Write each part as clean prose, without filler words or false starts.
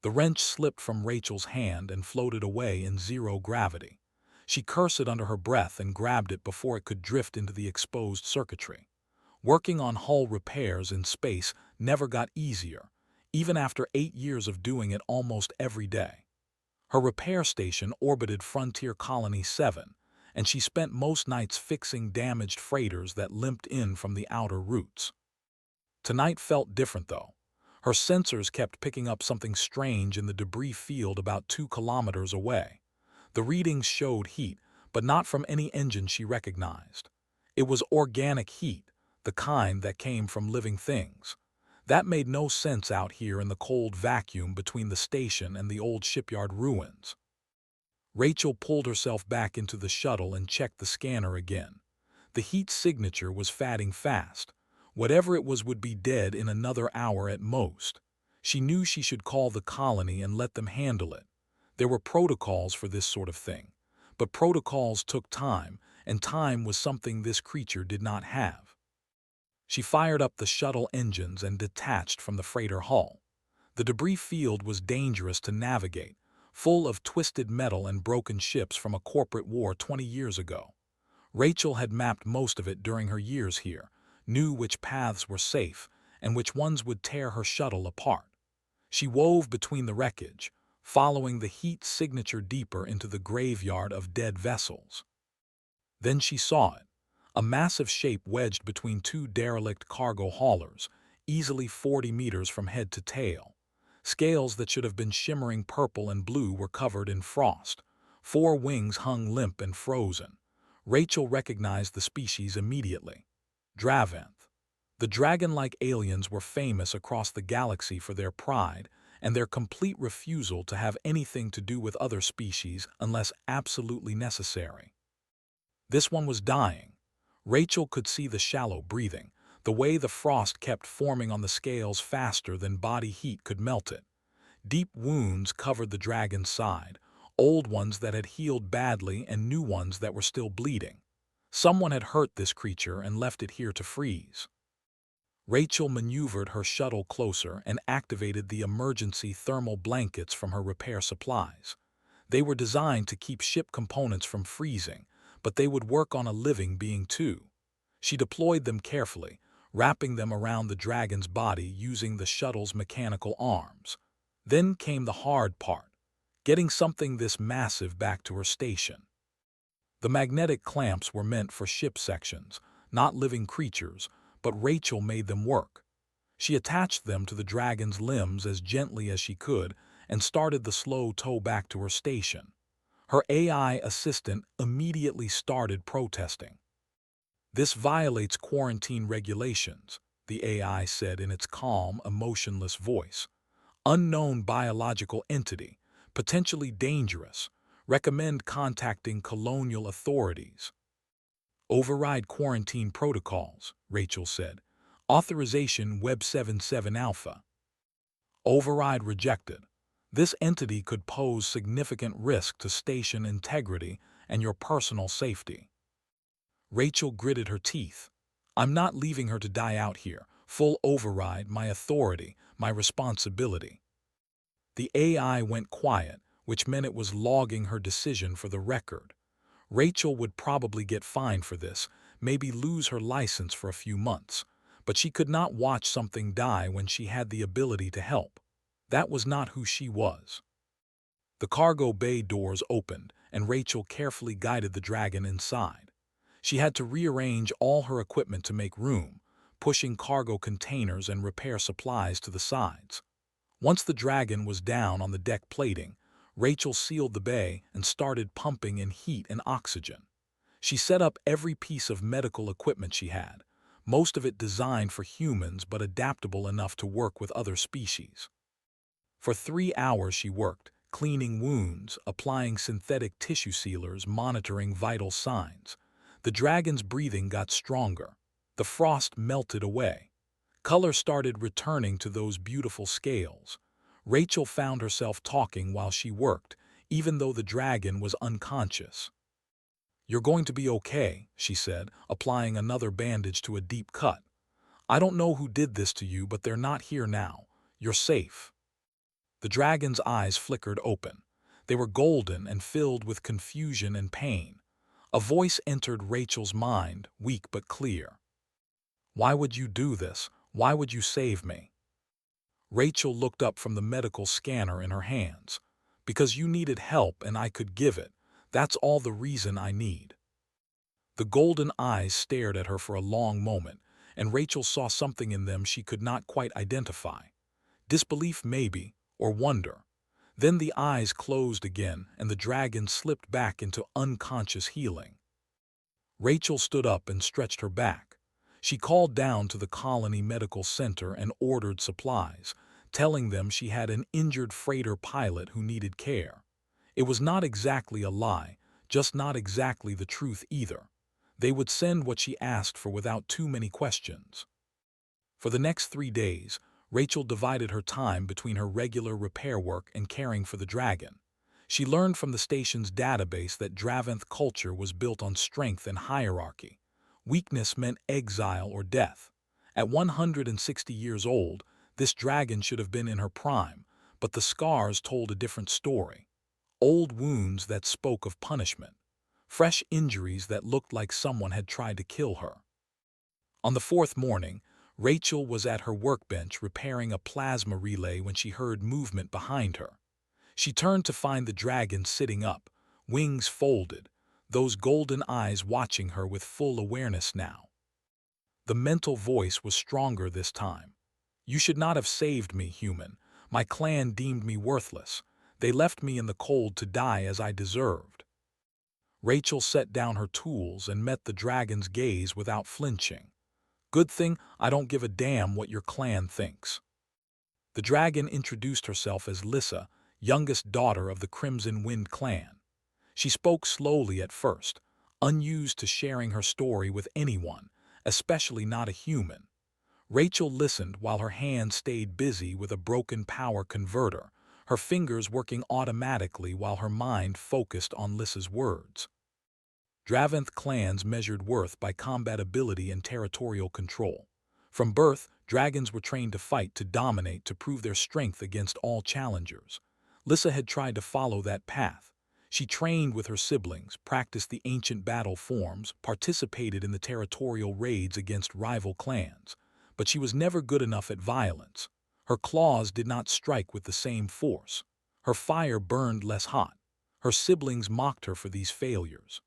The wrench slipped from Rachel's hand and floated away in zero gravity. She cursed it under her breath and grabbed it before it could drift into the exposed circuitry. Working on hull repairs in space never got easier, even after 8 years of doing it almost every day. Her repair station orbited Frontier Colony 7, and she spent most nights fixing damaged freighters that limped in from the outer routes. Tonight felt different, though. Her sensors kept picking up something strange in the debris field about 2 kilometers away. The readings showed heat, but not from any engine she recognized. It was organic heat, the kind that came from living things. That made no sense out here in the cold vacuum between the station and the old shipyard ruins. Rachel pulled herself back into the shuttle and checked the scanner again. The heat signature was fading fast. Whatever it was would be dead in another hour at most. She knew she should call the colony and let them handle it. There were protocols for this sort of thing. But protocols took time, and time was something this creature did not have. She fired up the shuttle engines and detached from the freighter hull. The debris field was dangerous to navigate, full of twisted metal and broken ships from a corporate war 20 years ago. Rachel had mapped most of it during her years here, knew which paths were safe and which ones would tear her shuttle apart. She wove between the wreckage, following the heat signature deeper into the graveyard of dead vessels. Then she saw it, a massive shape wedged between 2 derelict cargo haulers, easily 40 meters from head to tail. Scales that should have been shimmering purple and blue were covered in frost. 4 wings hung limp and frozen. Rachel recognized the species immediately. Dravanth. The dragon-like aliens were famous across the galaxy for their pride and their complete refusal to have anything to do with other species unless absolutely necessary. This one was dying. Rachel could see the shallow breathing, the way the frost kept forming on the scales faster than body heat could melt it. Deep wounds covered the dragon's side, old ones that had healed badly and new ones that were still bleeding. Someone had hurt this creature and left it here to freeze. Rachel maneuvered her shuttle closer and activated the emergency thermal blankets from her repair supplies. They were designed to keep ship components from freezing, but they would work on a living being too. She deployed them carefully, wrapping them around the dragon's body using the shuttle's mechanical arms. Then came the hard part, getting something this massive back to her station. The magnetic clamps were meant for ship sections, not living creatures, but Rachel made them work. She attached them to the dragon's limbs as gently as she could and started the slow tow back to her station. Her AI assistant immediately started protesting. "This violates quarantine regulations," the AI said in its calm, emotionless voice. "Unknown biological entity, potentially dangerous. Recommend contacting colonial authorities." "Override quarantine protocols," Rachel said. "Authorization Web 77 Alpha." "Override rejected. This entity could pose significant risk to station integrity and your personal safety." Rachel gritted her teeth. "I'm not leaving her to die out here. Full override, my authority, my responsibility." The AI went quiet, which meant it was logging her decision for the record. Rachel would probably get fined for this, maybe lose her license for a few months, but she could not watch something die when she had the ability to help. That was not who she was. The cargo bay doors opened, and Rachel carefully guided the dragon inside. She had to rearrange all her equipment to make room, pushing cargo containers and repair supplies to the sides. Once the dragon was down on the deck plating, Rachel sealed the bay and started pumping in heat and oxygen. She set up every piece of medical equipment she had, most of it designed for humans but adaptable enough to work with other species. For 3 hours she worked, cleaning wounds, applying synthetic tissue sealers, monitoring vital signs. The dragon's breathing got stronger. The frost melted away. Color started returning to those beautiful scales. Rachel found herself talking while she worked, even though the dragon was unconscious. "You're going to be okay," she said, applying another bandage to a deep cut. "I don't know who did this to you, but they're not here now. You're safe." The dragon's eyes flickered open. They were golden and filled with confusion and pain. A voice entered Rachel's mind, weak but clear. "Why would you do this? Why would you save me?" Rachel looked up from the medical scanner in her hands. "Because you needed help and I could give it. That's all the reason I need." The golden eyes stared at her for a long moment, and Rachel saw something in them she could not quite identify. Disbelief maybe, or wonder. Then the eyes closed again, and the dragon slipped back into unconscious healing. Rachel stood up and stretched her back. She called down to the colony medical center and ordered supplies, telling them she had an injured freighter pilot who needed care. It was not exactly a lie, just not exactly the truth either. They would send what she asked for without too many questions. For the next 3 days, Rachel divided her time between her regular repair work and caring for the dragon. She learned from the station's database that Draventh culture was built on strength and hierarchy. Weakness meant exile or death. At 160 years old, this dragon should have been in her prime, but the scars told a different story. Old wounds that spoke of punishment. Fresh injuries that looked like someone had tried to kill her. On the fourth morning, Rachel was at her workbench repairing a plasma relay when she heard movement behind her. She turned to find the dragon sitting up, wings folded, those golden eyes watching her with full awareness now. The mental voice was stronger this time. "You should not have saved me, human. My clan deemed me worthless. They left me in the cold to die as I deserved." Rachel set down her tools and met the dragon's gaze without flinching. "Good thing I don't give a damn what your clan thinks." The dragon introduced herself as Lissa, youngest daughter of the Crimson Wind clan. She spoke slowly at first, unused to sharing her story with anyone, especially not a human. Rachel listened while her hand stayed busy with a broken power converter, her fingers working automatically while her mind focused on Lissa's words. Draventh clans measured worth by combat ability and territorial control. From birth, dragons were trained to fight, to dominate, to prove their strength against all challengers. Lissa had tried to follow that path. She trained with her siblings, practiced the ancient battle forms, participated in the territorial raids against rival clans. But she was never good enough at violence. Her claws did not strike with the same force. Her fire burned less hot. Her siblings mocked her for these failures.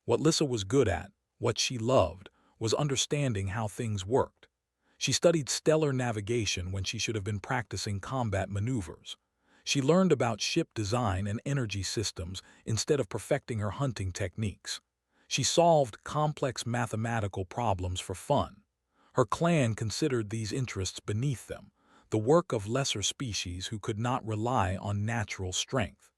What Lissa was good at, what she loved, was understanding how things worked. She studied stellar navigation when she should have been practicing combat maneuvers. She learned about ship design and energy systems instead of perfecting her hunting techniques. She solved complex mathematical problems for fun. Her clan considered these interests beneath them, the work of lesser species who could not rely on natural strength.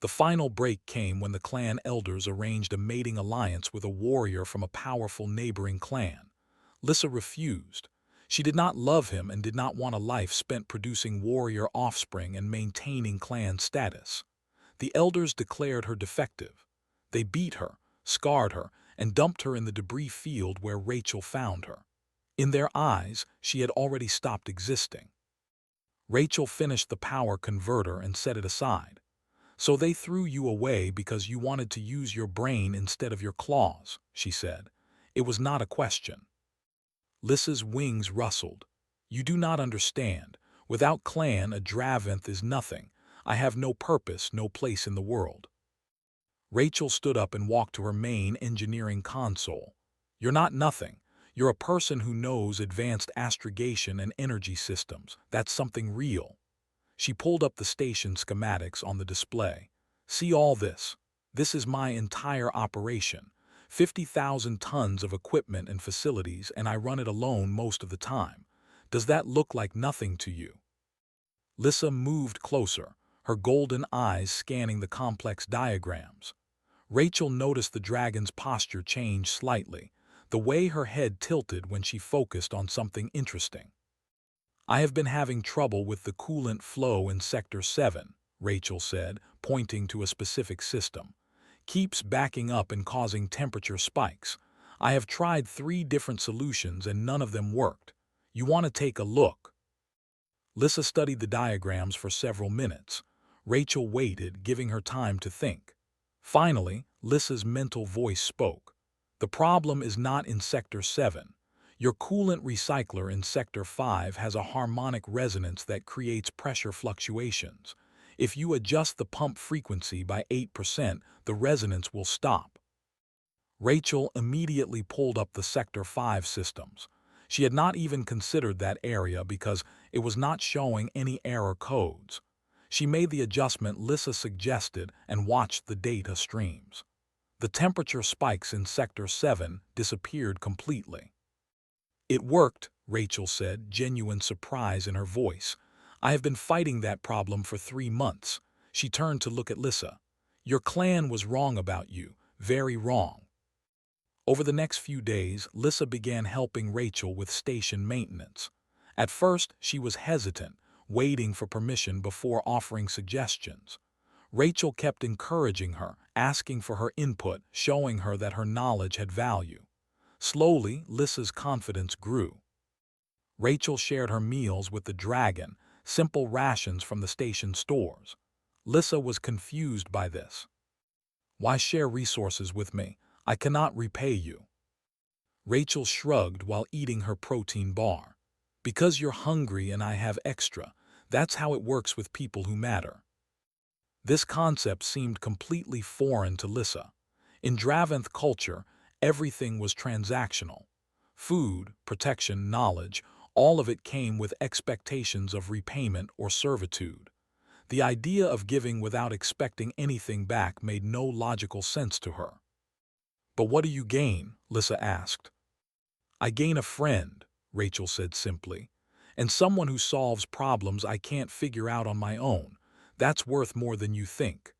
The final break came when the clan elders arranged a mating alliance with a warrior from a powerful neighboring clan. Lissa refused. She did not love him and did not want a life spent producing warrior offspring and maintaining clan status. The elders declared her defective. They beat her, scarred her, and dumped her in the debris field where Rachel found her. In their eyes, she had already stopped existing. Rachel finished the power converter and set it aside. "So they threw you away because you wanted to use your brain instead of your claws," she said. "It was not a question." Lissa's wings rustled. "You do not understand. Without clan, a Draventh is nothing. I have no purpose, no place in the world." Rachel stood up and walked to her main engineering console. "You're not nothing. You're a person who knows advanced astrogation and energy systems. That's something real." She pulled up the station schematics on the display. "See all this? This is my entire operation. 50,000 tons of equipment and facilities, and I run it alone most of the time. Does that look like nothing to you?" Lissa moved closer, her golden eyes scanning the complex diagrams. Rachel noticed the dragon's posture change slightly, the way her head tilted when she focused on something interesting. "I have been having trouble with the coolant flow in Sector 7, Rachel said, pointing to a specific system. "Keeps backing up and causing temperature spikes. I have tried 3 different solutions and none of them worked. You want to take a look?" Lissa studied the diagrams for several minutes. Rachel waited, giving her time to think. Finally, Lissa's mental voice spoke. The problem is not in Sector 7. Your coolant recycler in Sector 5 has a harmonic resonance that creates pressure fluctuations. If you adjust the pump frequency by 8%, the resonance will stop. Rachel immediately pulled up the Sector 5 systems. She had not even considered that area because it was not showing any error codes. She made the adjustment Lissa suggested and watched the data streams. The temperature spikes in Sector 7 disappeared completely. "It worked," Rachel said, genuine surprise in her voice. "I have been fighting that problem for 3 months." She turned to look at Lissa. "Your clan was wrong about you, very wrong." Over the next few days, Lissa began helping Rachel with station maintenance. At first, she was hesitant, waiting for permission before offering suggestions. Rachel kept encouraging her, asking for her input, showing her that her knowledge had value. Slowly, Lissa's confidence grew. Rachel shared her meals with the dragon, simple rations from the station stores. Lissa was confused by this. "Why share resources with me? I cannot repay you." Rachel shrugged while eating her protein bar. "Because you're hungry and I have extra. That's how it works with people who matter." This concept seemed completely foreign to Lissa. In Draventh culture, everything was transactional. Food, protection, knowledge, all of it came with expectations of repayment or servitude. The idea of giving without expecting anything back made no logical sense to her. "But what do you gain?" Lissa asked. "I gain a friend," Rachel said simply, "and someone who solves problems I can't figure out on my own. That's worth more than you think."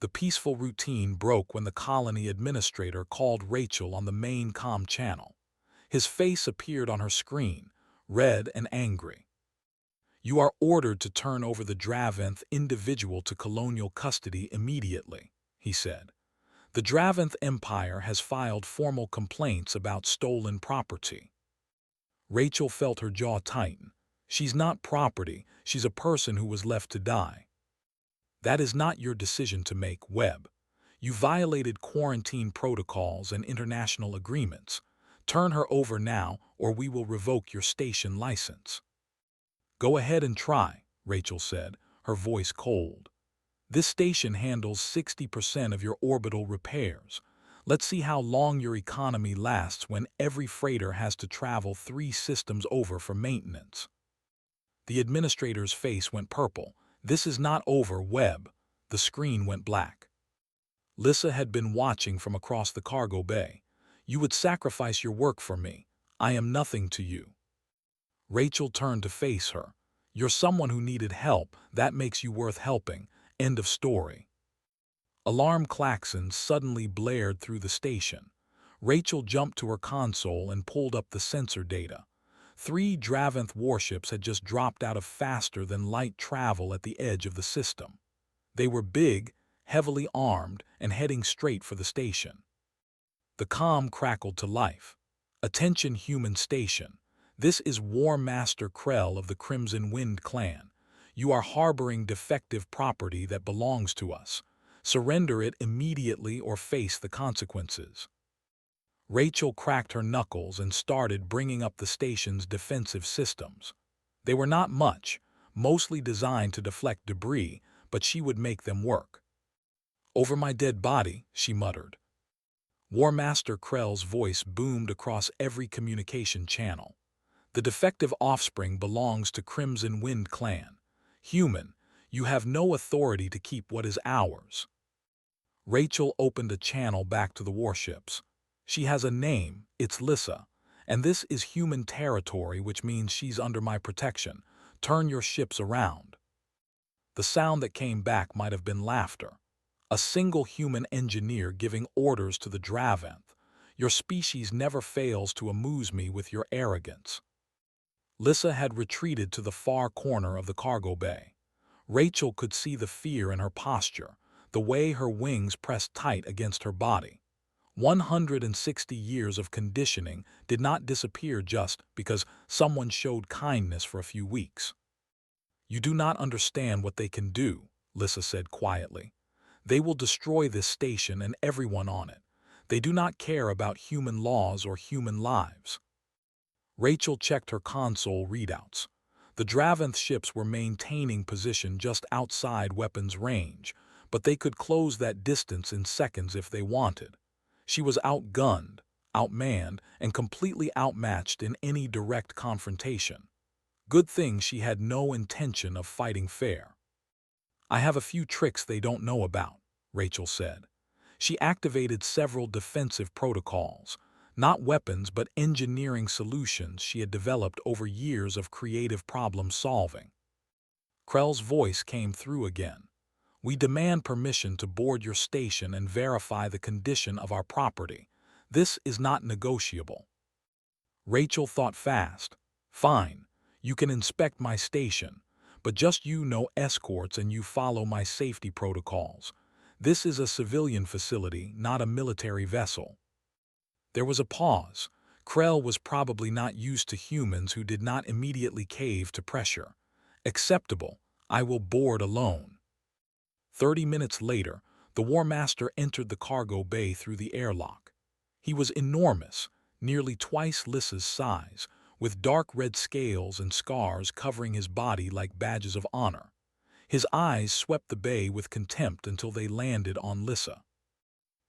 The peaceful routine broke when the colony administrator called Rachel on the main comm channel. His face appeared on her screen, red and angry. "You are ordered to turn over the Draventh individual to colonial custody immediately," he said. "The Draventh Empire has filed formal complaints about stolen property." Rachel felt her jaw tighten. "She's not property, she's a person who was left to die." "That is not your decision to make, Webb. You violated quarantine protocols and international agreements. Turn her over now, or we will revoke your station license." "Go ahead and try," Rachel said, her voice cold. "This station handles 60% of your orbital repairs. Let's see how long your economy lasts when every freighter has to travel 3 systems over for maintenance." The administrator's face went purple. "This is not over, Webb." The screen went black. Lissa had been watching from across the cargo bay. "You would sacrifice your work for me. I am nothing to you." Rachel turned to face her. "You're someone who needed help. That makes you worth helping. End of story." Alarm klaxons suddenly blared through the station. Rachel jumped to her console and pulled up the sensor data. 3 Draventh warships had just dropped out of faster-than-light travel at the edge of the system. They were big, heavily armed, and heading straight for the station. The comm crackled to life. "Attention, human station. This is War Master Krell of the Crimson Wind clan. You are harboring defective property that belongs to us. Surrender it immediately or face the consequences." Rachel cracked her knuckles and started bringing up the station's defensive systems. They were not much, mostly designed to deflect debris, but she would make them work. "Over my dead body," she muttered. War Master Krell's voice boomed across every communication channel. "The defective offspring belongs to Crimson Wind clan. Human, you have no authority to keep what is ours." Rachel opened a channel back to the warships. "She has a name, it's Lissa, and this is human territory, which means she's under my protection. Turn your ships around." The sound that came back might have been laughter. A single human engineer giving orders to the Draventh. "Your species never fails to amuse me with your arrogance." Lissa had retreated to the far corner of the cargo bay. Rachel could see the fear in her posture, the way her wings pressed tight against her body. 160 years of conditioning did not disappear just because someone showed kindness for a few weeks. "You do not understand what they can do," Lissa said quietly. "They will destroy this station and everyone on it. They do not care about human laws or human lives." Rachel checked her console readouts. The Draventh ships were maintaining position just outside weapons range, but they could close that distance in seconds if they wanted. She was outgunned, outmanned, and completely outmatched in any direct confrontation. Good thing she had no intention of fighting fair. "I have a few tricks they don't know about," Rachel said. She activated several defensive protocols, not weapons but engineering solutions she had developed over years of creative problem solving. Krell's voice came through again. "We demand permission to board your station and verify the condition of our property. This is not negotiable." Rachel thought fast. "Fine, you can inspect my station, but just you no escorts and you follow my safety protocols. This is a civilian facility, not a military vessel." There was a pause. Krell was probably not used to humans who did not immediately cave to pressure. "Acceptable. I will board alone." 30 minutes later, the War Master entered the cargo bay through the airlock. He was enormous, nearly twice Lissa's size, with dark red scales and scars covering his body like badges of honor. His eyes swept the bay with contempt until they landed on Lissa.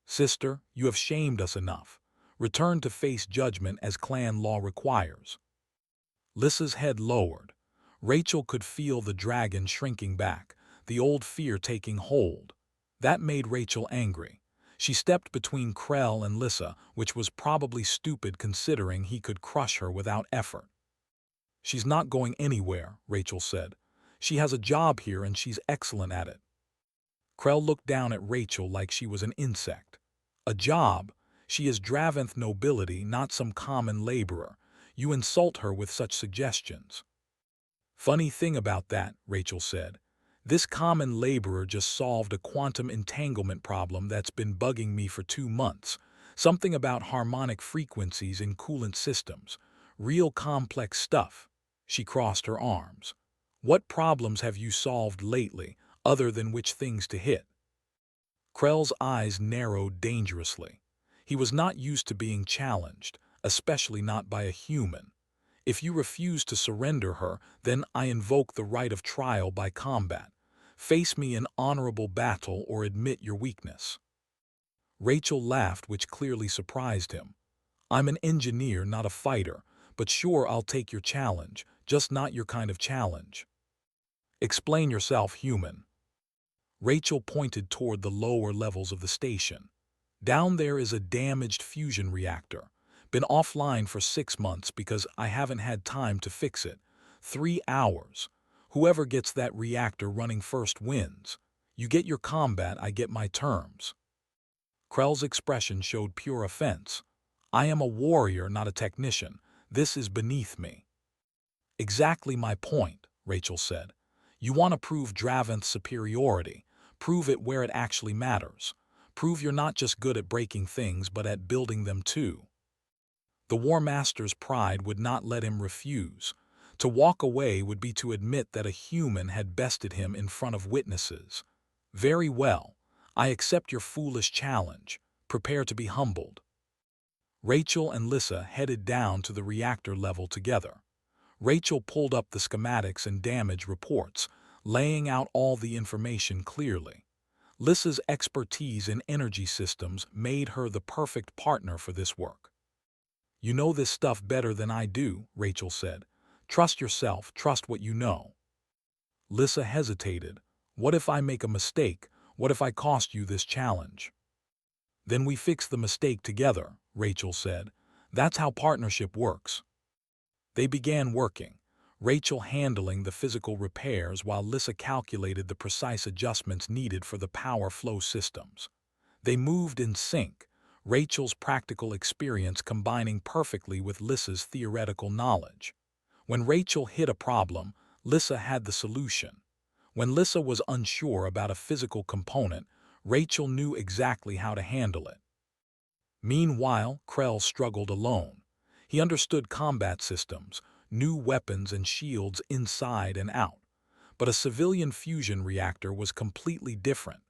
"Sister, you have shamed us enough. Return to face judgment as clan law requires." Lissa's head lowered. Rachel could feel the dragon shrinking back, the old fear taking hold. That made Rachel angry. She stepped between Krell and Lissa, which was probably stupid considering he could crush her without effort. "She's not going anywhere," Rachel said. "She has a job here and she's excellent at it." Krell looked down at Rachel like she was an insect. "A job? She is Draventh nobility, not some common laborer. You insult her with such suggestions." "Funny thing about that," Rachel said. "This common laborer just solved a quantum entanglement problem that's been bugging me for 2 months. Something about harmonic frequencies in coolant systems. Real complex stuff." She crossed her arms. "What problems have you solved lately, other than which things to hit?" Krell's eyes narrowed dangerously. He was not used to being challenged, especially not by a human. "If you refuse to surrender her, then I invoke the right of trial by combat. Face me in honorable battle or admit your weakness." Rachel laughed, which clearly surprised him. "I'm an engineer, not a fighter, but sure, I'll take your challenge, just not your kind of challenge." "Explain yourself, human." Rachel pointed toward the lower levels of the station. "Down there is a damaged fusion reactor. Been offline for 6 months because I haven't had time to fix it. 3 hours. Whoever gets that reactor running first wins. You get your combat, I get my terms." Krell's expression showed pure offense. "I am a warrior, not a technician. This is beneath me." "Exactly my point," Rachel said. "You want to prove Draventh's superiority. Prove it where it actually matters. Prove you're not just good at breaking things but at building them too." The War Master's pride would not let him refuse. To walk away would be to admit that a human had bested him in front of witnesses. "Very well. I accept your foolish challenge. Prepare to be humbled." Rachel and Lissa headed down to the reactor level together. Rachel pulled up the schematics and damage reports, laying out all the information clearly. Lissa's expertise in energy systems made her the perfect partner for this work. "You know this stuff better than I do," Rachel said. "Trust yourself, trust what you know." Lissa hesitated. "What if I make a mistake? What if I cost you this challenge?" "Then we fix the mistake together," Rachel said. "That's how partnership works." They began working, Rachel handling the physical repairs while Lissa calculated the precise adjustments needed for the power flow systems. They moved in sync, Rachel's practical experience combining perfectly with Lissa's theoretical knowledge. When Rachel hit a problem, Lissa had the solution. When Lissa was unsure about a physical component, Rachel knew exactly how to handle it. Meanwhile, Krell struggled alone. He understood combat systems, knew weapons and shields inside and out. But a civilian fusion reactor was completely different.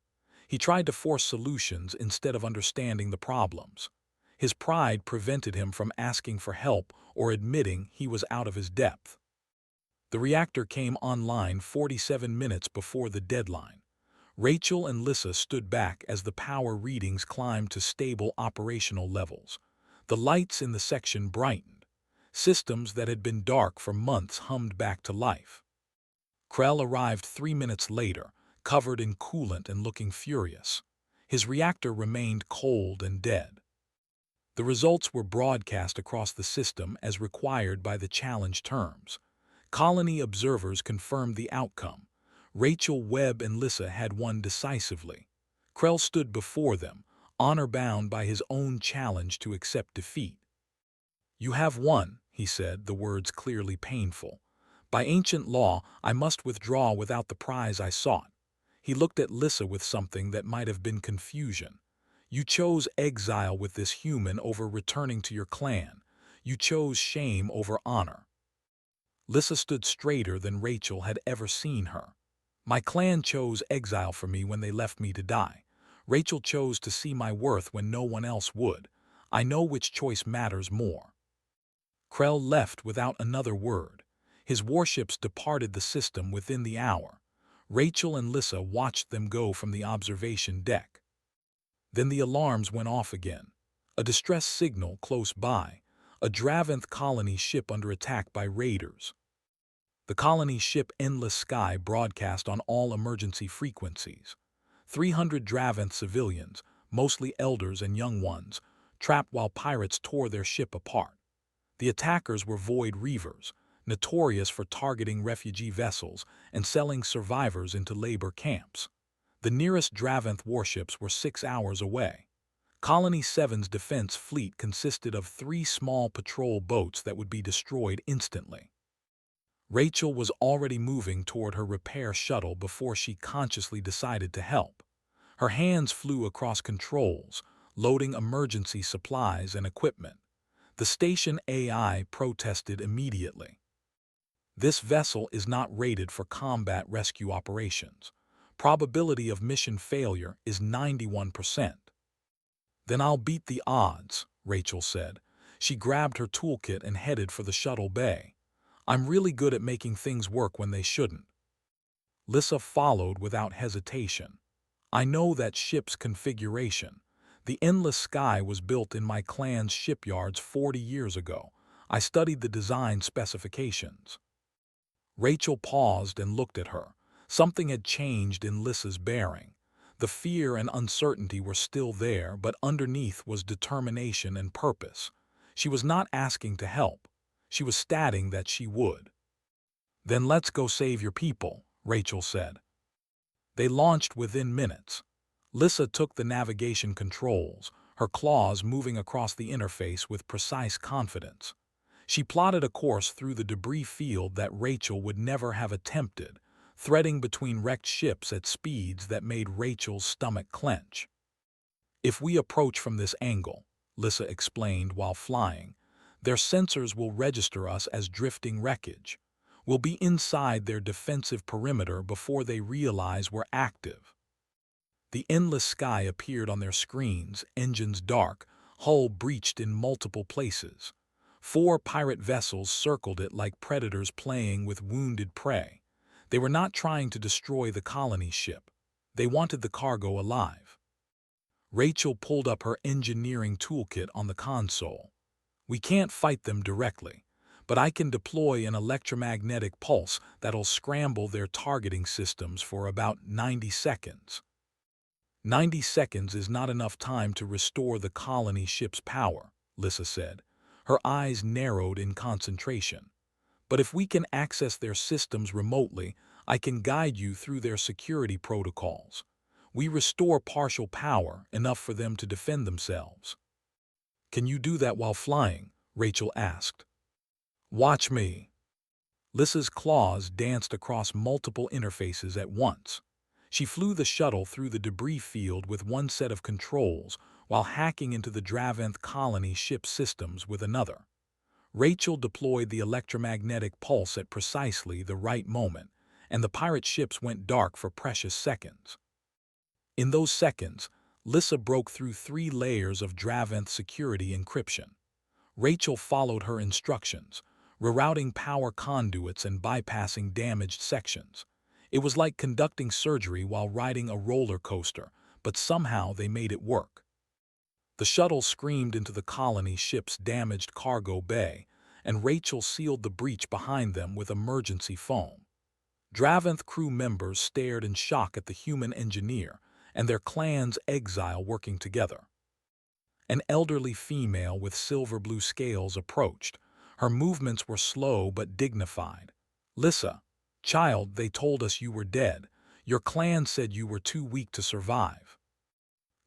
He tried to force solutions instead of understanding the problems. His pride prevented him from asking for help or admitting he was out of his depth. The reactor came online 47 minutes before the deadline. Rachel and Lissa stood back as the power readings climbed to stable operational levels. The lights in the section brightened. Systems that had been dark for months hummed back to life. Krell arrived 3 minutes later, covered in coolant and looking furious. His reactor remained cold and dead. The results were broadcast across the system as required by the challenge terms. Colony observers confirmed the outcome. Rachel, Webb, and Lissa had won decisively. Krell stood before them, honor-bound by his own challenge to accept defeat. "You have won," he said, the words clearly painful. "By ancient law, I must withdraw without the prize I sought." He looked at Lissa with something that might have been confusion. "You chose exile with this human over returning to your clan. You chose shame over honor." Lissa stood straighter than Rachel had ever seen her. "My clan chose exile for me when they left me to die. Rachel chose to see my worth when no one else would. I know which choice matters more." Krell left without another word. His warships departed the system within the hour. Rachel and Lissa watched them go from the observation deck. Then the alarms went off again. A distress signal close by. A Draventh colony ship under attack by raiders. The colony ship Endless Sky broadcast on all emergency frequencies. 300 Draventh civilians, mostly elders and young ones, trapped while pirates tore their ship apart. The attackers were Void Reavers, notorious for targeting refugee vessels and selling survivors into labor camps. The nearest Draventh warships were 6 hours away. Colony 7's defense fleet consisted of 3 small patrol boats that would be destroyed instantly. Rachel was already moving toward her repair shuttle before she consciously decided to help. Her hands flew across controls, loading emergency supplies and equipment. The station AI protested immediately. "This vessel is not rated for combat rescue operations. Probability of mission failure is 91%. "Then I'll beat the odds," Rachel said. She grabbed her toolkit and headed for the shuttle bay. "I'm really good at making things work when they shouldn't." Lissa followed without hesitation. "I know that ship's configuration. The Endless Sky was built in my clan's shipyards 40 years ago. I studied the design specifications." Rachel paused and looked at her. Something had changed in Lissa's bearing. The fear and uncertainty were still there, but underneath was determination and purpose. She was not asking to help. She was stating that she would. "Then let's go save your people," Rachel said. They launched within minutes. Lissa took the navigation controls, her claws moving across the interface with precise confidence. She plotted a course through the debris field that Rachel would never have attempted, threading between wrecked ships at speeds that made Rachel's stomach clench. "If we approach from this angle," Lissa explained while flying, "their sensors will register us as drifting wreckage. We'll be inside their defensive perimeter before they realize we're active." The Endless Sky appeared on their screens, engines dark, hull breached in multiple places. 4 pirate vessels circled it like predators playing with wounded prey. They were not trying to destroy the colony ship. They wanted the cargo alive. Rachel pulled up her engineering toolkit on the console. "We can't fight them directly, but I can deploy an electromagnetic pulse that'll scramble their targeting systems for about 90 seconds. 90 seconds is not enough time to restore the colony ship's power," Lissa said. Her eyes narrowed in concentration. "But if we can access their systems remotely, I can guide you through their security protocols. We restore partial power, enough for them to defend themselves." "Can you do that while flying?" Rachel asked. "Watch me." Lissa's claws danced across multiple interfaces at once. She flew the shuttle through the debris field with one set of controls while hacking into the Draventh colony ship systems with another. Rachel deployed the electromagnetic pulse at precisely the right moment, and the pirate ships went dark for precious seconds. In those seconds, Lissa broke through 3 layers of Draventh security encryption. Rachel followed her instructions, rerouting power conduits and bypassing damaged sections. It was like conducting surgery while riding a roller coaster, but somehow they made it work. The shuttle screamed into the colony ship's damaged cargo bay, and Rachel sealed the breach behind them with emergency foam. Draventh crew members stared in shock at the human engineer and their clan's exile working together. An elderly female with silver-blue scales approached. Her movements were slow but dignified. "Lissa, child, they told us you were dead. Your clan said you were too weak to survive."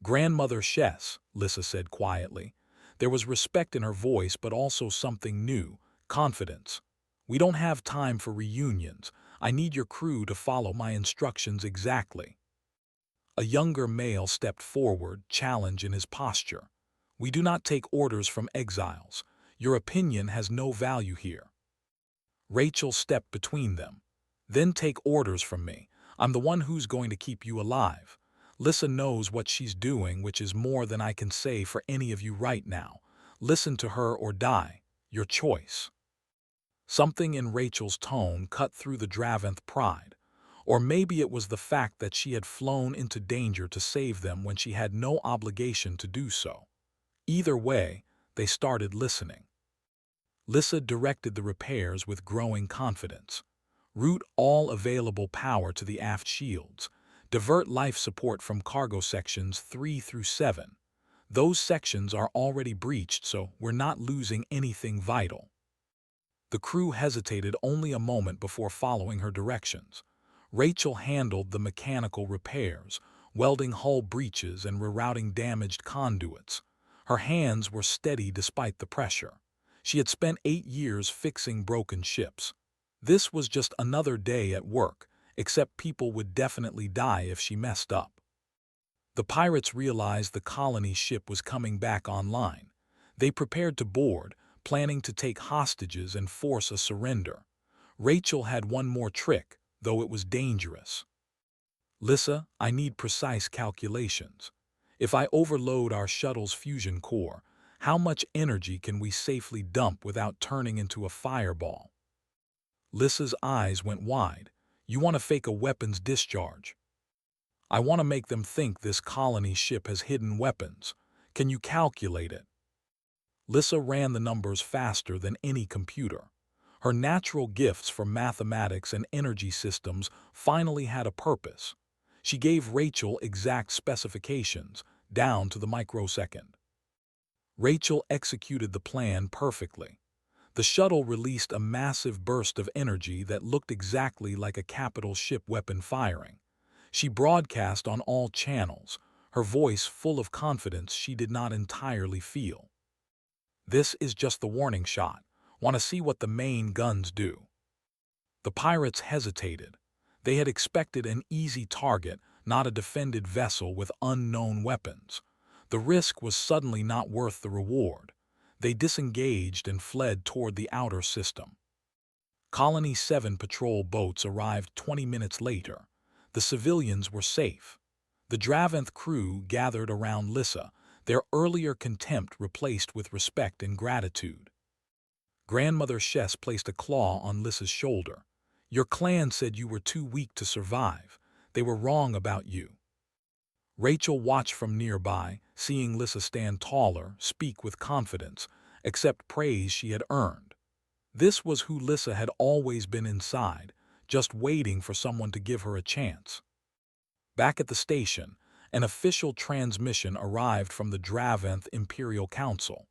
"Grandmother Shess," Lissa said quietly. There was respect in her voice but also something new, confidence. "We don't have time for reunions. I need your crew to follow my instructions exactly." A younger male stepped forward, challenge in his posture. "We do not take orders from exiles. Your opinion has no value here." Rachel stepped between them. "Then take orders from me. I'm the one who's going to keep you alive. Lissa knows what she's doing, which is more than I can say for any of you right now. Listen to her or die. Your choice." Something in Rachel's tone cut through the Draventh pride. Or maybe it was the fact that she had flown into danger to save them when she had no obligation to do so. Either way, they started listening. Lissa directed the repairs with growing confidence. "Route all available power to the aft shields. Divert life support from cargo sections 3 through 7. Those sections are already breached, so we're not losing anything vital." The crew hesitated only a moment before following her directions. Rachel handled the mechanical repairs, welding hull breaches and rerouting damaged conduits. Her hands were steady despite the pressure. She had spent 8 years fixing broken ships. This was just another day at work, except people would definitely die if she messed up. The pirates realized the colony ship was coming back online. They prepared to board, planning to take hostages and force a surrender. Rachel had one more trick, though it was dangerous. "Lissa, I need precise calculations. If I overload our shuttle's fusion core, how much energy can we safely dump without turning into a fireball?" Lissa's eyes went wide. "You want to fake a weapons discharge?" "I want to make them think this colony ship has hidden weapons. Can you calculate it?" Lissa ran the numbers faster than any computer. Her natural gifts for mathematics and energy systems finally had a purpose. She gave Rachel exact specifications, down to the microsecond. Rachel executed the plan perfectly. The shuttle released a massive burst of energy that looked exactly like a capital ship weapon firing. She broadcast on all channels, her voice full of confidence she did not entirely feel. "This is just the warning shot. Want to see what the main guns do?" The pirates hesitated. They had expected an easy target, not a defended vessel with unknown weapons. The risk was suddenly not worth the reward. They disengaged and fled toward the outer system. Colony 7 patrol boats arrived 20 minutes later. The civilians were safe. The Draventh crew gathered around Lissa, their earlier contempt replaced with respect and gratitude. Grandmother Shess placed a claw on Lissa's shoulder. "Your clan said you were too weak to survive. They were wrong about you." Rachel watched from nearby, seeing Lissa stand taller, speak with confidence, accept praise she had earned. This was who Lissa had always been inside, just waiting for someone to give her a chance. Back at the station, an official transmission arrived from the Draventh Imperial Council.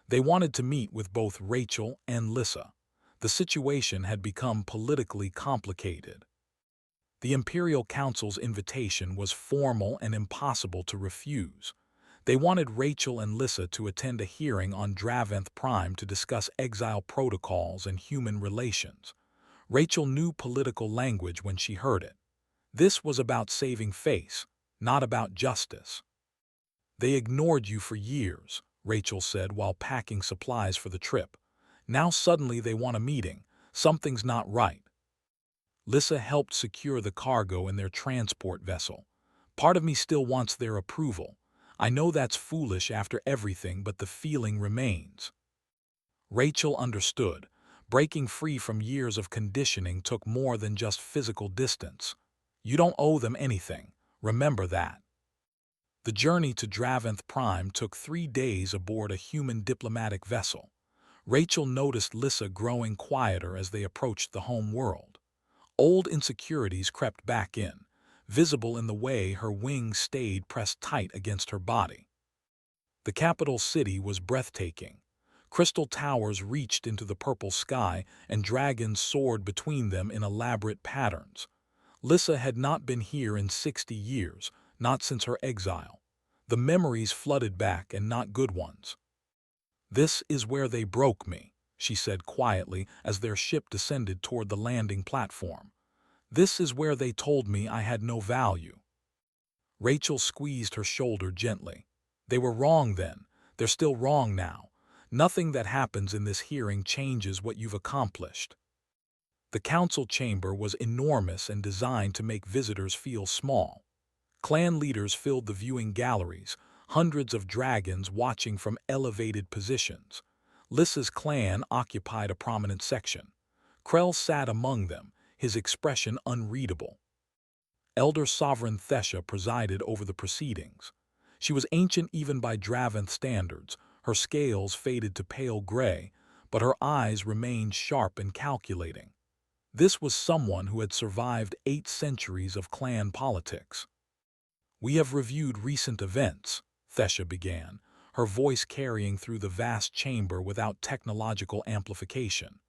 They wanted to meet with both Rachel and Lissa. The situation had become politically complicated. The Imperial Council's invitation was formal and impossible to refuse. They wanted Rachel and Lissa to attend a hearing on Draventh Prime to discuss exile protocols and human relations. Rachel knew political language when she heard it. This was about saving face, not about justice. "They ignored you for years," Rachel said while packing supplies for the trip. "Now suddenly they want a meeting. Something's not right." Lissa helped secure the cargo in their transport vessel. Part of me still wants their approval. I know that's foolish after everything, but the feeling remains. Rachel understood. Breaking free from years of conditioning took more than just physical distance. You don't owe them anything. Remember that. The journey to Draventh Prime took 3 days aboard a human diplomatic vessel. Rachel noticed Lissa growing quieter as they approached the home world. Old insecurities crept back in, visible in the way her wings stayed pressed tight against her body. The capital city was breathtaking. Crystal towers reached into the purple sky, and dragons soared between them in elaborate patterns. Lissa had not been here in 60 years, not since her exile. The memories flooded back, and not good ones. "This is where they broke me," she said quietly as their ship descended toward the landing platform. "This is where they told me I had no value." Rachel squeezed her shoulder gently. "They were wrong then. They're still wrong now. Nothing that happens in this hearing changes what you've accomplished." The council chamber was enormous and designed to make visitors feel small. Clan leaders filled the viewing galleries, hundreds of dragons watching from elevated positions. Lissa's clan occupied a prominent section. Krell sat among them, his expression unreadable. Elder Sovereign Thesha presided over the proceedings. She was ancient even by Draventh standards. Her scales faded to pale gray, but her eyes remained sharp and calculating. This was someone who had survived 8 centuries of clan politics. "We have reviewed recent events," Thesha began, her voice carrying through the vast chamber without technological amplification.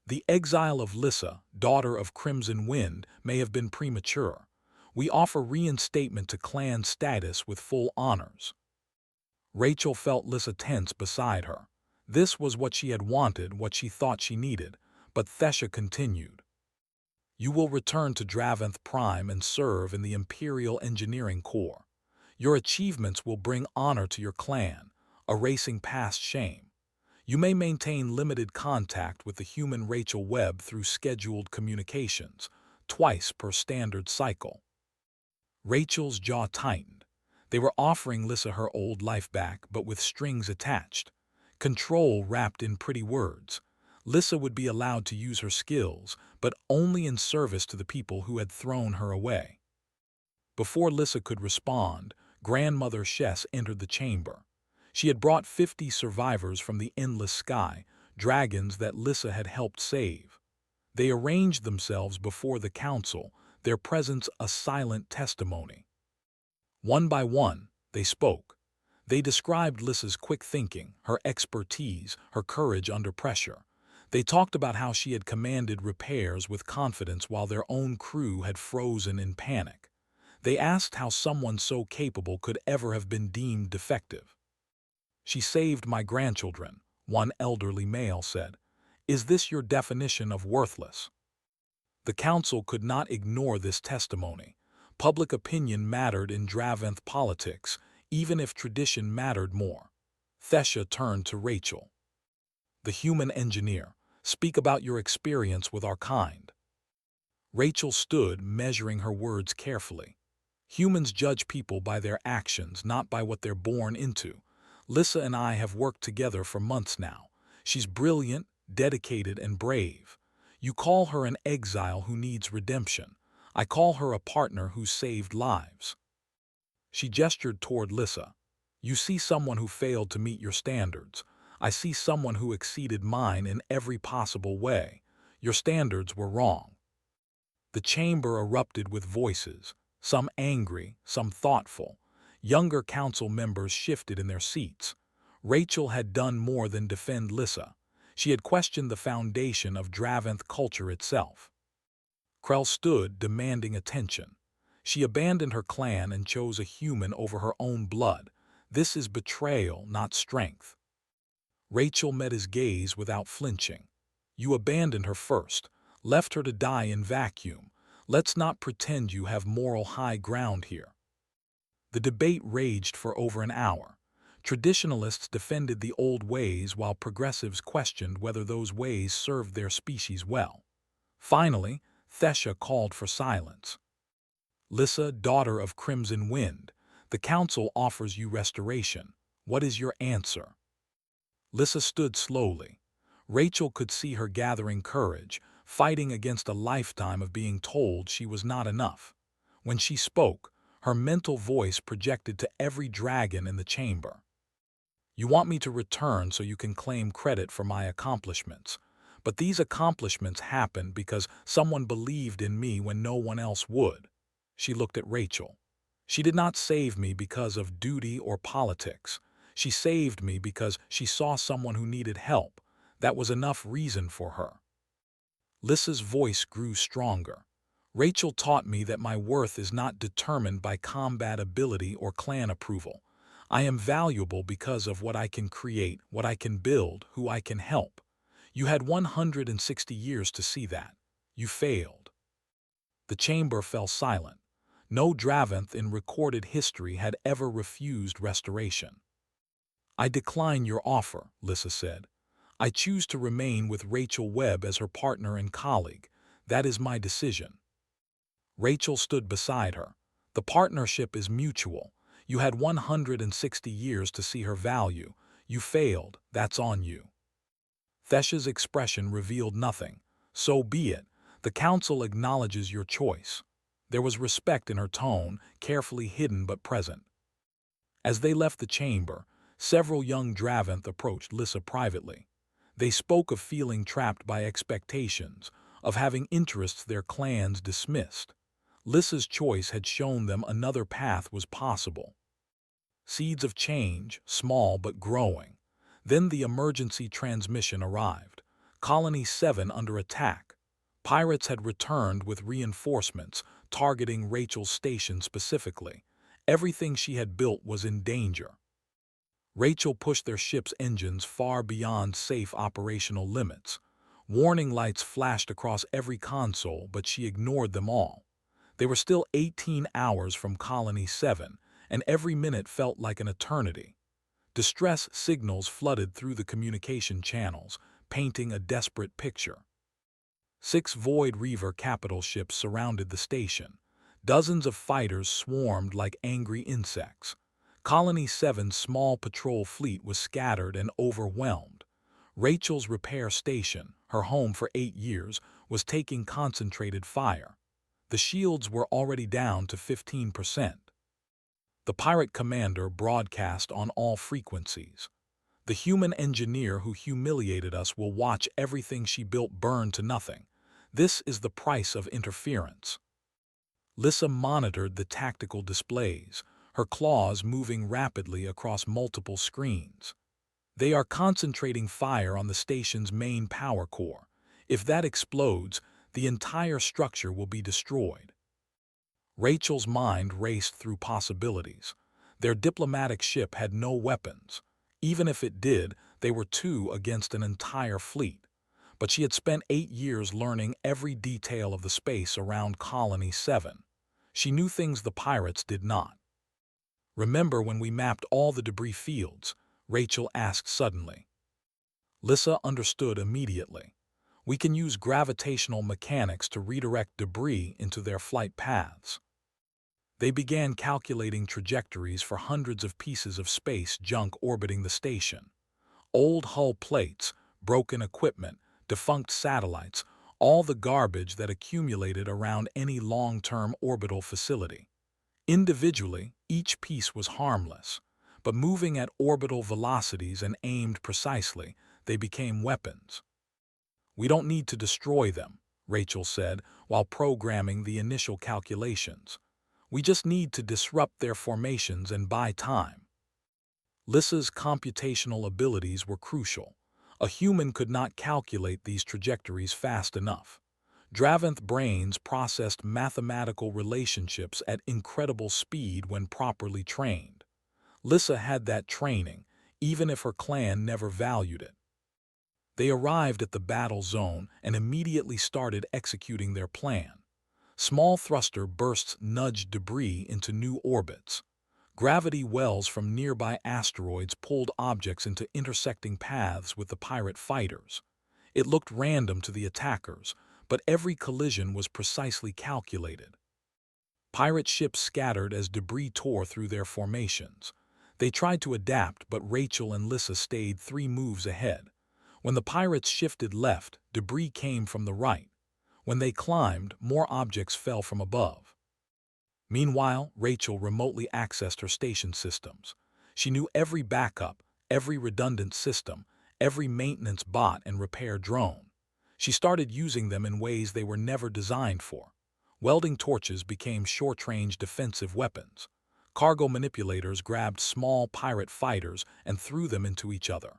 "The exile of Lissa, daughter of Crimson Wind, may have been premature. We offer reinstatement to clan status with full honors." Rachel felt Lissa tense beside her. This was what she had wanted, what she thought she needed, but Thesha continued. "You will return to Draventh Prime and serve in the Imperial Engineering Corps. Your achievements will bring honor to your clan, erasing past shame. You may maintain limited contact with the human Rachel Webb through scheduled communications, twice per standard cycle." Rachel's jaw tightened. They were offering Lissa her old life back, but with strings attached. Control wrapped in pretty words. Lissa would be allowed to use her skills, but only in service to the people who had thrown her away. Before Lissa could respond, Grandmother Shess entered the chamber. She had brought 50 survivors from the endless sky, dragons that Lissa had helped save. They arranged themselves before the council, their presence a silent testimony. One by one, they spoke. They described Lissa's quick thinking, her expertise, her courage under pressure. They talked about how she had commanded repairs with confidence while their own crew had frozen in panic. They asked how someone so capable could ever have been deemed defective. "She saved my grandchildren," one elderly male said. "Is this your definition of worthless?" The council could not ignore this testimony. Public opinion mattered in Draventh politics, even if tradition mattered more. Thesha turned to Rachel. "The human engineer, speak about your experience with our kind." Rachel stood, measuring her words carefully. "Humans judge people by their actions, not by what they're born into. Lissa and I have worked together for months now. She's brilliant, dedicated, and brave. You call her an exile who needs redemption. I call her a partner who saved lives." She gestured toward Lissa. "You see someone who failed to meet your standards. I see someone who exceeded mine in every possible way. Your standards were wrong." The chamber erupted with voices, some angry, some thoughtful. Younger council members shifted in their seats. Rachel had done more than defend Lissa. She had questioned the foundation of Draventh culture itself. Krell stood, demanding attention. She abandoned her clan and chose a human over her own blood. This is betrayal, not strength. Rachel met his gaze without flinching. "You abandoned her first, left her to die in vacuum. Let's not pretend you have moral high ground here." The debate raged for over an hour. Traditionalists defended the old ways while progressives questioned whether those ways served their species well. Finally, Thesha called for silence. Lissa, daughter of Crimson Wind, the council offers you restoration. What is your answer? Lissa stood slowly. Rachel could see her gathering courage, fighting against a lifetime of being told she was not enough. When she spoke, her mental voice projected to every dragon in the chamber. You want me to return so you can claim credit for my accomplishments. But these accomplishments happened because someone believed in me when no one else would. She looked at Rachel. She did not save me because of duty or politics. She saved me because she saw someone who needed help. That was enough reason for her. Lissa's voice grew stronger. Rachel taught me that my worth is not determined by combat ability or clan approval. I am valuable because of what I can create, what I can build, who I can help. You had 160 years to see that. You failed. The chamber fell silent. No Draventh in recorded history had ever refused restoration. I decline your offer, Lissa said. I choose to remain with Rachel Webb as her partner and colleague. That is my decision. Rachel stood beside her. The partnership is mutual. You had 160 years to see her value. You failed. That's on you. Thesha's expression revealed nothing. So be it. The council acknowledges your choice. There was respect in her tone, carefully hidden but present. As they left the chamber, several young Draventh approached Lissa privately. They spoke of feeling trapped by expectations, of having interests their clans dismissed. Lissa's choice had shown them another path was possible. Seeds of change, small but growing. Then the emergency transmission arrived. Colony 7 under attack. Pirates had returned with reinforcements, targeting Rachel's station specifically. Everything she had built was in danger. Rachel pushed their ship's engines far beyond safe operational limits. Warning lights flashed across every console, but she ignored them all. They were still 18 hours from Colony 7, and every minute felt like an eternity. Distress signals flooded through the communication channels, painting a desperate picture. 6 Void Reaver capital ships surrounded the station. Dozens of fighters swarmed like angry insects. Colony 7's small patrol fleet was scattered and overwhelmed. Rachel's repair station, her home for 8 years, was taking concentrated fire. The shields were already down to 15%. The pirate commander broadcast on all frequencies. The human engineer who humiliated us will watch everything she built burn to nothing. This is the price of interference. Lissa monitored the tactical displays, her claws moving rapidly across multiple screens. They are concentrating fire on the station's main power core. If that explodes, the entire structure will be destroyed. Rachel's mind raced through possibilities. Their diplomatic ship had no weapons. Even if it did, they were 2 against an entire fleet. But she had spent 8 years learning every detail of the space around Colony 7. She knew things the pirates did not. Remember when we mapped all the debris fields? Rachel asked suddenly. Lissa understood immediately. We can use gravitational mechanics to redirect debris into their flight paths. They began calculating trajectories for hundreds of pieces of space junk orbiting the station. Old hull plates, broken equipment, defunct satellites, all the garbage that accumulated around any long-term orbital facility. Individually, each piece was harmless, but moving at orbital velocities and aimed precisely, they became weapons. We don't need to destroy them, Rachel said while programming the initial calculations. We just need to disrupt their formations and buy time. Lissa's computational abilities were crucial. A human could not calculate these trajectories fast enough. Draventh brains processed mathematical relationships at incredible speed when properly trained. Lissa had that training, even if her clan never valued it. They arrived at the battle zone and immediately started executing their plan. Small thruster bursts nudged debris into new orbits. Gravity wells from nearby asteroids pulled objects into intersecting paths with the pirate fighters. It looked random to the attackers, but every collision was precisely calculated. Pirate ships scattered as debris tore through their formations. They tried to adapt, but Rachel and Lissa stayed 3 moves ahead. When the pirates shifted left, debris came from the right. When they climbed, more objects fell from above. Meanwhile, Rachel remotely accessed her station systems. She knew every backup, every redundant system, every maintenance bot and repair drone. She started using them in ways they were never designed for. Welding torches became short-range defensive weapons. Cargo manipulators grabbed small pirate fighters and threw them into each other.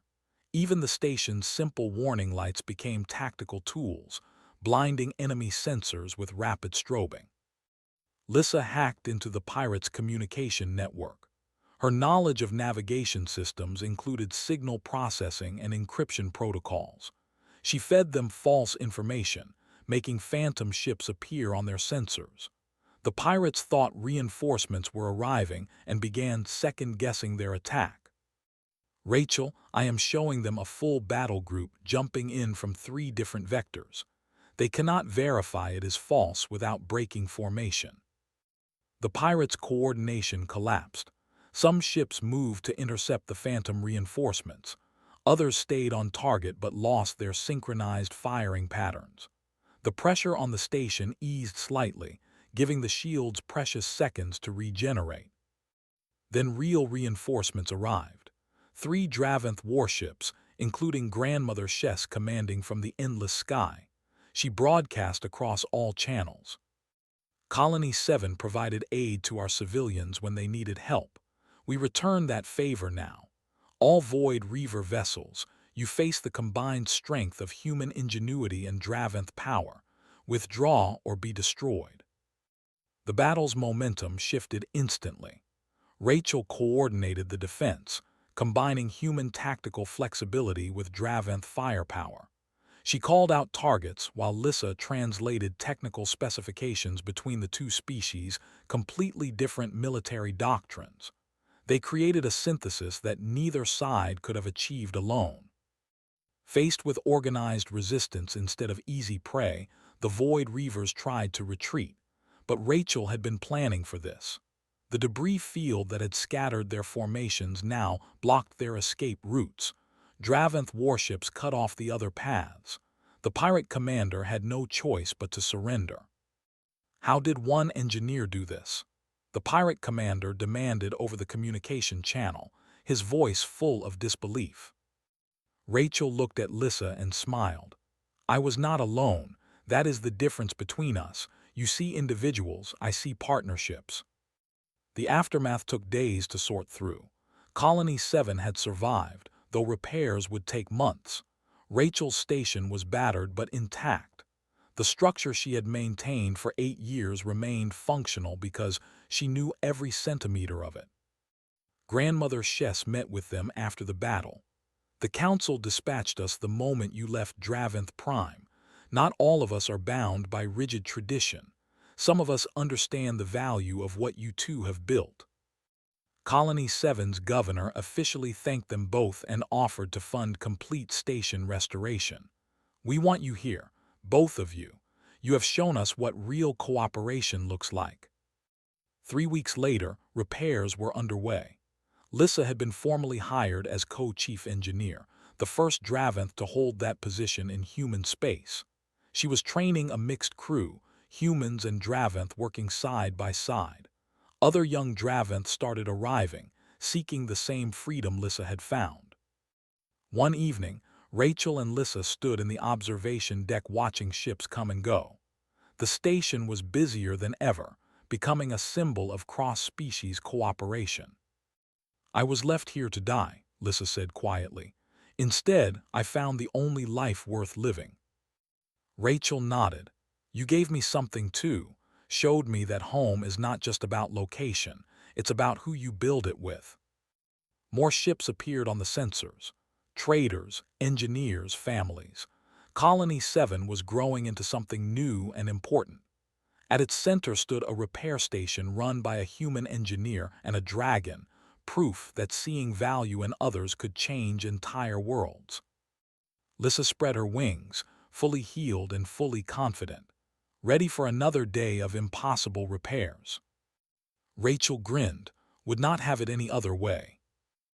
Even the station's simple warning lights became tactical tools, blinding enemy sensors with rapid strobing. Lissa hacked into the pirates' communication network. Her knowledge of navigation systems included signal processing and encryption protocols. She fed them false information, making phantom ships appear on their sensors. The pirates thought reinforcements were arriving and began second-guessing their attack. Rachel, I am showing them a full battle group jumping in from 3 different vectors. They cannot verify it is false without breaking formation. The pirates' coordination collapsed. Some ships moved to intercept the phantom reinforcements. Others stayed on target but lost their synchronized firing patterns. The pressure on the station eased slightly, giving the shields precious seconds to regenerate. Then real reinforcements arrived. 3 Draventh warships, including Grandmother Shess commanding from the endless sky. She broadcast across all channels. Colony 7 provided aid to our civilians when they needed help. We return that favor now. All Void Reaver vessels, you face the combined strength of human ingenuity and Draventh power. Withdraw or be destroyed. The battle's momentum shifted instantly. Rachel coordinated the defense, combining human tactical flexibility with Draventh firepower. She called out targets while Lissa translated technical specifications between the 2 species, completely different military doctrines. They created a synthesis that neither side could have achieved alone. Faced with organized resistance instead of easy prey, the Void Reavers tried to retreat, but Rachel had been planning for this. The debris field that had scattered their formations now blocked their escape routes. Draventh warships cut off the other paths. The pirate commander had no choice but to surrender. How did one engineer do this? The pirate commander demanded over the communication channel, his voice full of disbelief. Rachel looked at Lissa and smiled. I was not alone. That is the difference between us. You see individuals, I see partnerships. The aftermath took days to sort through. Colony 7 had survived, though repairs would take months. Rachel's station was battered but intact. The structure she had maintained for 8 years remained functional because she knew every centimeter of it. Grandmother Shess met with them after the battle. The council dispatched us the moment you left Draventh Prime. Not all of us are bound by rigid tradition. Some of us understand the value of what you two have built. Colony 7's governor officially thanked them both and offered to fund complete station restoration. We want you here, both of you. You have shown us what real cooperation looks like. 3 weeks later, repairs were underway. Lissa had been formally hired as co-chief engineer, the first Draventh to hold that position in human space. She was training a mixed crew, humans and Draventh working side by side. Other young Draventh started arriving, seeking the same freedom Lissa had found. One evening, Rachel and Lissa stood in the observation deck watching ships come and go. The station was busier than ever, becoming a symbol of cross-species cooperation. I was left here to die, Lissa said quietly. Instead, I found the only life worth living. Rachel nodded. You gave me something too, showed me that home is not just about location, it's about who you build it with. More ships appeared on the sensors. Traders, engineers, families. Colony 7 was growing into something new and important. At its center stood a repair station run by a human engineer and a dragon, proof that seeing value in others could change entire worlds. Lissa spread her wings, fully healed and fully confident, ready for another day of impossible repairs. Rachel grinned, would not have it any other way.